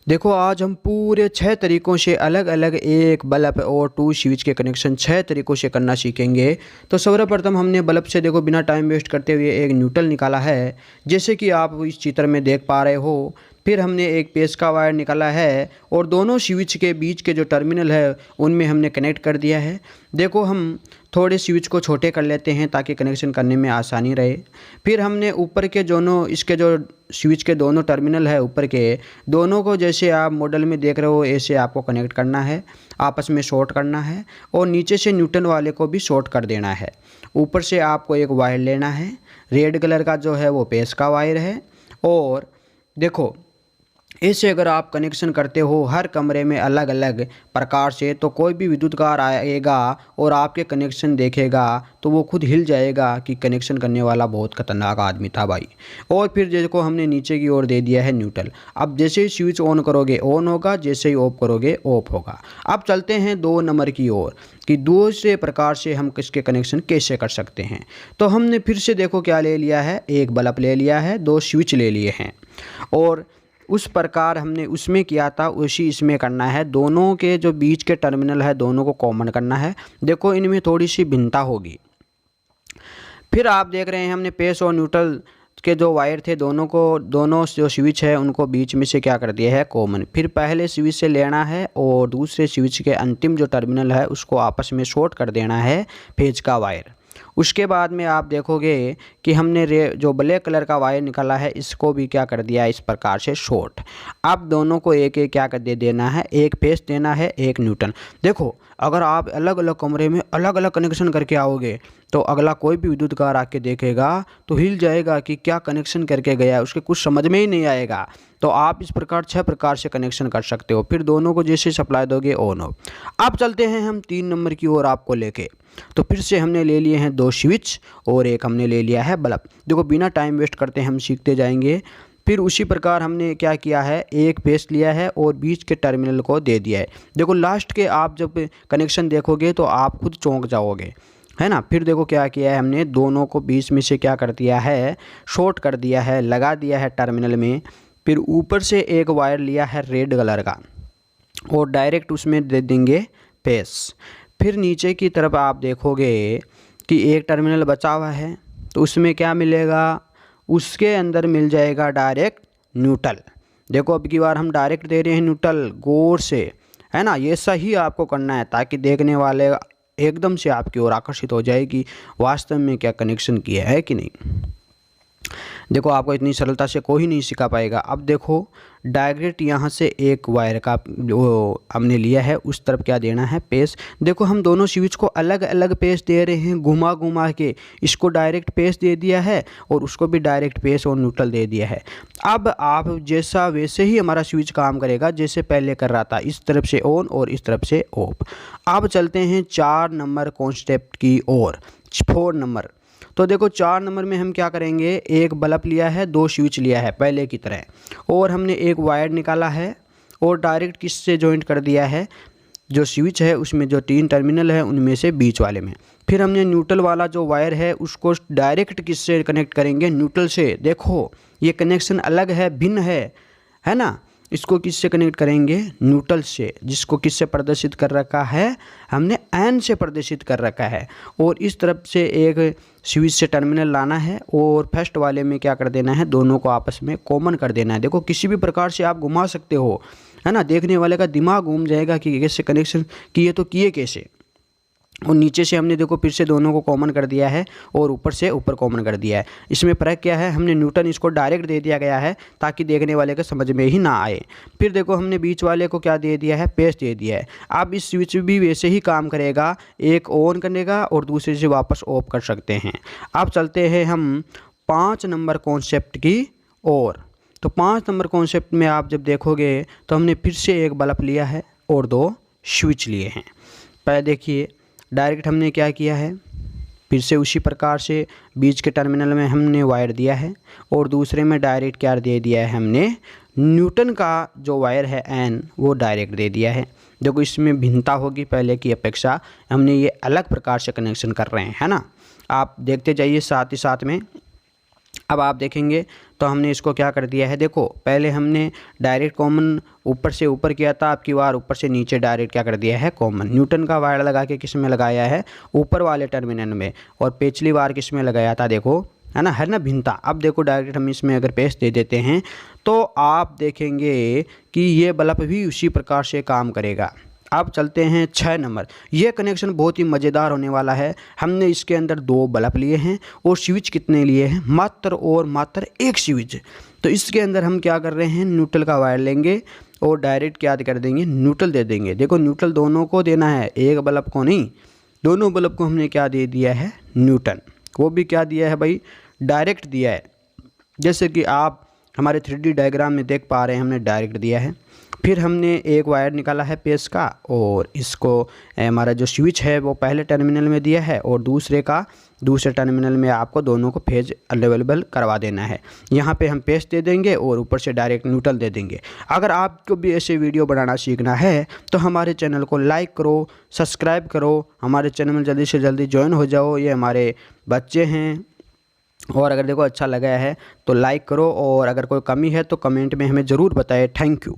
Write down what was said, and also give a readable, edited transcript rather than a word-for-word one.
देखो आज हम पूरे 6 तरीक़ों से अलग अलग एक बल्ब और 2 स्विच के कनेक्शन 6 तरीक़ों से करना सीखेंगे। तो सर्वप्रथम हमने बल्ब से देखो बिना टाइम वेस्ट करते हुए एक न्यूट्रल निकाला है, जैसे कि आप इस चित्र में देख पा रहे हो। फिर हमने एक पेच का वायर निकाला है और दोनों स्विच के बीच के जो टर्मिनल है उनमें हमने कनेक्ट कर दिया है। देखो हम थोड़े स्विच को छोटे कर लेते हैं ताकि कनेक्शन करने में आसानी रहे। फिर हमने ऊपर के दोनों इसके जो स्विच के दोनों टर्मिनल है ऊपर के दोनों को, जैसे आप मॉडल में देख रहे हो, ऐसे आपको कनेक्ट करना है, आपस में शॉर्ट करना है और नीचे से न्यूट्रल वाले को भी शॉर्ट कर देना है। ऊपर से आपको एक वायर लेना है, रेड कलर का जो है वो पेच का वायर है। और देखो ऐसे अगर आप कनेक्शन करते हो हर कमरे में अलग अलग प्रकार से, तो कोई भी विद्युत कार आएगा और आपके कनेक्शन देखेगा तो वो खुद हिल जाएगा कि कनेक्शन करने वाला बहुत खतरनाक आदमी था भाई। और फिर देखो हमने नीचे की ओर दे दिया है न्यूट्रल। अब जैसे ही स्विच ऑन करोगे ऑन होगा, जैसे ही ऑफ करोगे ऑफ होगा। अब चलते हैं 2 नंबर की ओर कि दूसरे प्रकार से हम किसके कनेक्शन कैसे कर सकते हैं। तो हमने फिर से देखो क्या ले लिया है, एक बल्ब ले लिया है, 2 स्विच ले लिए हैं और उस प्रकार हमने उसमें किया था उसी इसमें करना है। दोनों के जो बीच के टर्मिनल है दोनों को कॉमन करना है। देखो इनमें थोड़ी सी भिन्नता होगी। फिर आप देख रहे हैं हमने पेच और न्यूट्रल के जो वायर थे दोनों जो स्विच है उनको बीच में से क्या कर दिया है, कॉमन। फिर पहले स्विच से लेना है और दूसरे स्विच के अंतिम जो टर्मिनल है उसको आपस में शॉर्ट कर देना है पेच का वायर। उसके बाद में आप देखोगे कि हमने जो ब्लैक कलर का वायर निकाला है इसको भी क्या कर दिया है, इस प्रकार से शॉर्ट। अब दोनों को एक एक क्या कर दे देना है, एक पेच देना है, एक न्यूट्रल। देखो अगर आप अलग अलग कमरे में अलग अलग कनेक्शन करके आओगे तो अगला कोई भी विद्युत कार आके देखेगा तो हिल जाएगा कि क्या कनेक्शन करके गया है, उसके कुछ समझ में ही नहीं आएगा। तो आप इस प्रकार 6 प्रकार से कनेक्शन कर सकते हो। फिर दोनों को जैसे सप्लाई दोगे ऑन हो। अब चलते हैं हम 3 नंबर की ओर आपको लेके। तो फिर से हमने ले लिए हैं 2 स्विच और एक हमने ले लिया है बल्ब। देखो बिना टाइम वेस्ट करते हम सीखते जाएंगे। फिर उसी प्रकार हमने क्या किया है, एक पेच लिया है और बीच के टर्मिनल को दे दिया है। देखो लास्ट के आप जब कनेक्शन देखोगे तो आप खुद चौंक जाओगे, है ना। फिर देखो क्या किया है हमने, दोनों को बीच में से क्या कर दिया है, शॉर्ट कर दिया है, लगा दिया है टर्मिनल में। फिर ऊपर से एक वायर लिया है रेड कलर का और डायरेक्ट उसमें दे देंगे पेच। फिर नीचे की तरफ आप देखोगे कि एक टर्मिनल बचा हुआ है तो उसमें क्या मिलेगा, उसके अंदर मिल जाएगा डायरेक्ट न्यूट्रल। देखो अब की बार हम डायरेक्ट दे रहे हैं न्यूट्रल गौर से, है ना। ये सही आपको करना है ताकि देखने वाले एकदम से आपकी ओर आकर्षित हो जाए कि वास्तव में क्या कनेक्शन किया है कि नहीं। देखो आपको इतनी सरलता से कोई नहीं सिखा पाएगा। अब देखो डायरेक्ट यहाँ से एक वायर का जो हमने लिया है उस तरफ क्या देना है, पेच। देखो हम दोनों स्विच को अलग अलग पेच दे रहे हैं, घुमा घुमा के। इसको डायरेक्ट पेच दे दिया है और उसको भी डायरेक्ट पेच और न्यूट्रल दे दिया है। अब आप जैसा वैसे ही हमारा स्विच काम करेगा जैसे पहले कर रहा था, इस तरफ से ऑन और इस तरफ से ऑफ। अब चलते हैं 4 नंबर कॉन्सेप्ट की ओर, 4 नंबर। तो देखो 4 नंबर में हम क्या करेंगे, एक बल्ब लिया है, 2 स्विच लिया है पहले की तरह और हमने एक वायर निकाला है और डायरेक्ट किससे जॉइंट कर दिया है, जो स्विच है उसमें जो 3 टर्मिनल है उनमें से बीच वाले में। फिर हमने न्यूट्रल वाला जो वायर है उसको डायरेक्ट किससे कनेक्ट करेंगे, न्यूट्रल से। देखो ये कनेक्शन अलग है, भिन्न है ना। इसको किससे कनेक्ट करेंगे, न्यूट्रल से, जिसको किससे प्रदर्शित कर रखा है, हमने एन से प्रदर्शित कर रखा है। और इस तरफ से एक स्विच से टर्मिनल लाना है और फर्स्ट वाले में क्या कर देना है, दोनों को आपस में कॉमन कर देना है। देखो किसी भी प्रकार से आप घुमा सकते हो, है ना। देखने वाले का दिमाग घूम जाएगा कि कैसे कनेक्शन किए तो किए कैसे। और नीचे से हमने देखो फिर से दोनों को कॉमन कर दिया है और ऊपर से ऊपर कॉमन कर दिया है। इसमें फ़र्क क्या है, हमने न्यूटन इसको डायरेक्ट दे दिया गया है ताकि देखने वाले को समझ में ही ना आए। फिर देखो हमने बीच वाले को क्या दे दिया है, पेच दे दिया है। अब इस स्विच भी वैसे ही काम करेगा, एक ऑन करेगा और दूसरे से वापस ऑफ कर सकते हैं। अब चलते हैं हम 5 नंबर कॉन्सेप्ट की ओर। तो 5 नंबर कॉन्सेप्ट में आप जब देखोगे तो हमने फिर से एक बल्ब लिया है और 2 स्विच लिए हैं। पहले देखिए डायरेक्ट हमने क्या किया है, फिर से उसी प्रकार से बीच के टर्मिनल में हमने वायर दिया है और दूसरे में डायरेक्ट क्या दे दिया है, हमने न्यूटन का जो वायर है एन वो डायरेक्ट दे दिया है। देखो इसमें भिन्नता होगी पहले की अपेक्षा, हमने ये अलग प्रकार से कनेक्शन कर रहे हैं, है ना। आप देखते जाइए साथ ही साथ में। अब आप देखेंगे तो हमने इसको क्या कर दिया है, देखो पहले हमने डायरेक्ट कॉमन ऊपर से ऊपर किया था, अब की बार ऊपर से नीचे डायरेक्ट क्या कर दिया है कॉमन। न्यूटन का वायर लगा के किस में लगाया है, ऊपर वाले टर्मिनल में, और पिछली बार किस में लगाया था, देखो है ना भिन्नता। अब देखो डायरेक्ट हम इसमें अगर पेस्ट दे देते हैं तो आप देखेंगे कि ये बल्ब भी उसी प्रकार से काम करेगा। अब चलते हैं 6 नंबर। ये कनेक्शन बहुत ही मज़ेदार होने वाला है। हमने इसके अंदर 2 बल्ब लिए हैं और स्विच कितने लिए हैं, मात्र और मात्र 1 स्विच। तो इसके अंदर हम क्या कर रहे हैं, न्यूट्रल का वायर लेंगे और डायरेक्ट क्या कर देंगे, न्यूट्रल दे देंगे। देखो न्यूट्रल दोनों को देना है, एक बल्ब को नहीं, दोनों बल्ब को हमने क्या दे दिया है, न्यूटन। वो भी क्या दिया है भाई, डायरेक्ट दिया है। जैसे कि आप हमारे 3D डायग्राम में देख पा रहे हैं, हमने डायरेक्ट दिया है। फिर हमने एक वायर निकाला है पेस का और इसको हमारा जो स्विच है वो पहले टर्मिनल में दिया है और दूसरे का दूसरे टर्मिनल में आपको दोनों को फेज अवेलेबल करवा देना है। यहाँ पे हम पेस्ट दे देंगे और ऊपर से डायरेक्ट न्यूट्रल दे देंगे। अगर आपको भी ऐसे वीडियो बनाना सीखना है तो हमारे चैनल को लाइक करो, सब्सक्राइब करो, हमारे चैनल में जल्दी से जल्दी ज्वाइन हो जाओ। ये हमारे बच्चे हैं और अगर देखो अच्छा लगा है तो लाइक करो और अगर कोई कमी है तो कमेंट में हमें ज़रूर बताएं। Thank you.